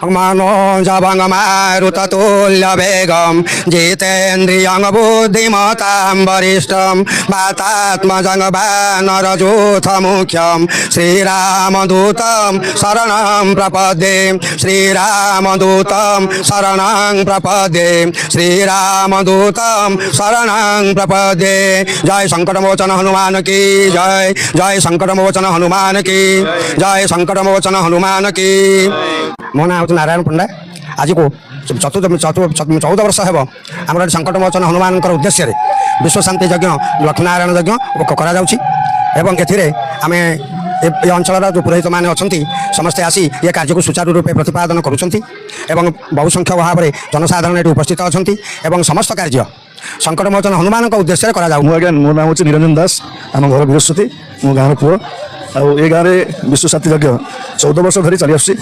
मनोजभंग मारुततुल्य वेगम जितेन्द्रियं बुद्धिमतां वरिष्ठं वातात्मजं वानरजूथ मुख्यं श्रीरामदूतं शरणं प्रपद्ये श्रीरामदूतं शरणं प्रपद्ये श्रीरामदूतं शरणं प्रपद्ये। जय संकटमोचन हनुमान की जय। जय संकटमोचन हनुमान की जय। संकटमोचन हनुमान की। मो ना हूँ नारायण पंडा। आज को 14 वर्ष है आम संकटमोचन हनुमान उद्देश्य विश्व शांति यज्ञ लक्ष्मीनारायण यज्ञ एवं एम ये अंचल जो पुरोहित मैंने अच्छा समस्ते आसी ये कार्य को सुचारू रूपे प्रतिपादन करुँच बहु संख्यक भाव में जनसाधारण ये उपस्थित अच्छा समस्त कार्य संकटमोचन हनुमान उद्देश्य करा जाऊ। आज्ञा मो नाम हूँ निरंजन दास आम घर बृहस्पति मो गाँव पुओ ये गाँव में विश्व शांति यज्ञ 14 वर्ष धरी चली आसुची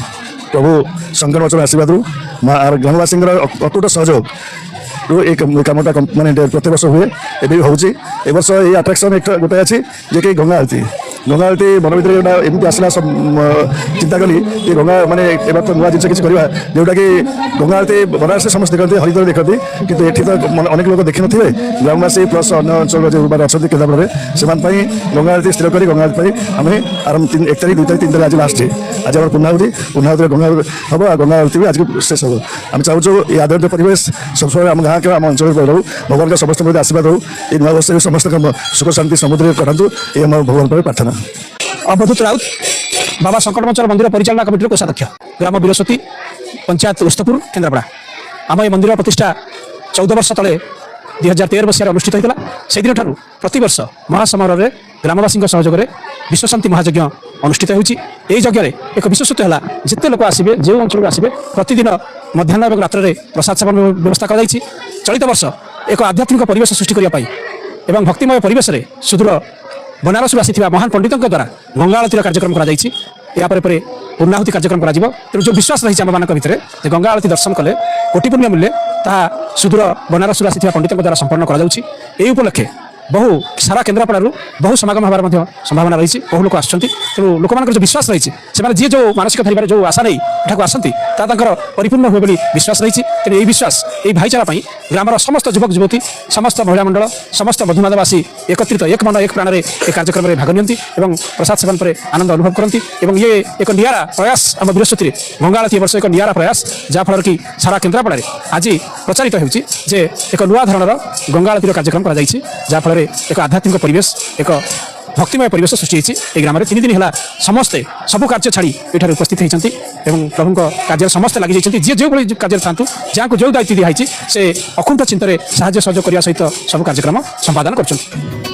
प्रभु संकटमोचन आशीर्वाद ग्रामवासी अतुट सहयोग एक कमटा मानने प्रत्येक वर्ष हुए एवं हूँ ए वर्ष ये आट्राक्शन एक गोटे अच्छी जे कि गंगा आरती मन भर गोटा एमती आसला चिंता कली कि गंगा माने तो नुआ जिन किसी करवा जोटा कि गंगा आरती बनारस समस्त देखते हरिद्वार देखती कि ये तो अनेक लोग देखी थे ग्रामवासी प्लस अन्य अंचल जो अच्छा केन्द्रापड़ा से गंगा आरती स्थिर कर गंगा आरती आम 1 तारीख 2 तारीख 3 तारीख आज लास्ट आज आम पूर्णाहुति गंगा हम गंगा आरती भी आज शेष हम आम चाहूँ ये आदरणीय परिवेश सब समय आम गाँव के आम अंचल रहू भगवान का समस्त आशीर्वाद हो ये नुआ वर्ष समस्त सुख शांति समुद्र करातु ये आम भगवान पर प्रार्थना। अवधूत राउत बाबा संकटमोचन मंदिर परिचालना कमिटी कोषाध्यक्ष ग्राम बृहस्पति पंचायत उस्तपुर केन्द्रापड़ा आम ये मंदिर प्रतिष्ठा 14 वर्ष तले 2013 मसीह अनुष्ठित होता से दिन ठार प्रति वर्ष महासमारोह ग्रामवासी सहयोग में विश्व शांति महायज्ञ अनुष्ठित होती यज्ञ एक विशेषत्व है जिते लोक आसवे जो अंचल आसवे प्रतिदिन मध्याह्न और रात्र प्रसाद सेवन व्यवस्था कर चलित वर्ष एक आध्यात्मिक परिवेश सृष्टि करने भक्तिमय परिवेश में सुदूर बनारस आसी महान पंडितों द्वारा गंगा आरती कार्यक्रम कर पूर्णाहुति कार्यक्रम कर जो विश्वास रही आम मान भितर गंगा आरती दर्शन कले कोटि पुण्य मिले ता सुदूर बनारस आसी पंडितों द्वारा संपन्न कर उपलक्षे बहु सारा केन्द्रापड़ा बहु समागम हमार संभावना रही बहु लोक आसुँच तेणु लोक जो विश्वास रही जी जो मानसिक धरबार जो आशा नहीं यहाँ आसती परिपूर्ण हुए बोली विश्वास रही तेणु यही विश्वास ये भाईचारा ग्रामर समस्त युवक युवती समस्त महिला मंडल समस्त बंधुबांधवासी एकत्रित एक मन एक प्राण में कार्यक्रम में भाग नियंती प्रसाद सेवन पर आनंद अनुभव करती ये एक नियारा प्रयास आम बृहस्पति गंगा आरती वर्ष एक नियारा प्रयास जहाँफल कि सारा केन्द्रापड़ा आज प्रचारित होती एक नुआ धरणर गंगा आरती कार्यक्रम कर जहाँफल एक आध्यात्मिक परिवेश एक भक्तिमय परिवेश सृष्टि होती ग्राम में 3 दिन है समस्ते सबू कार्य छाड़ी ये उपस्थित होती प्रभु कार्य समस्ते लगी जी जो भाई कार्य था जहाँ को जो दायित्व दिखाई से अकुंठ चिंतन साहाय्य सहयोग करने सहित सब कार्यक्रम संपादन कर।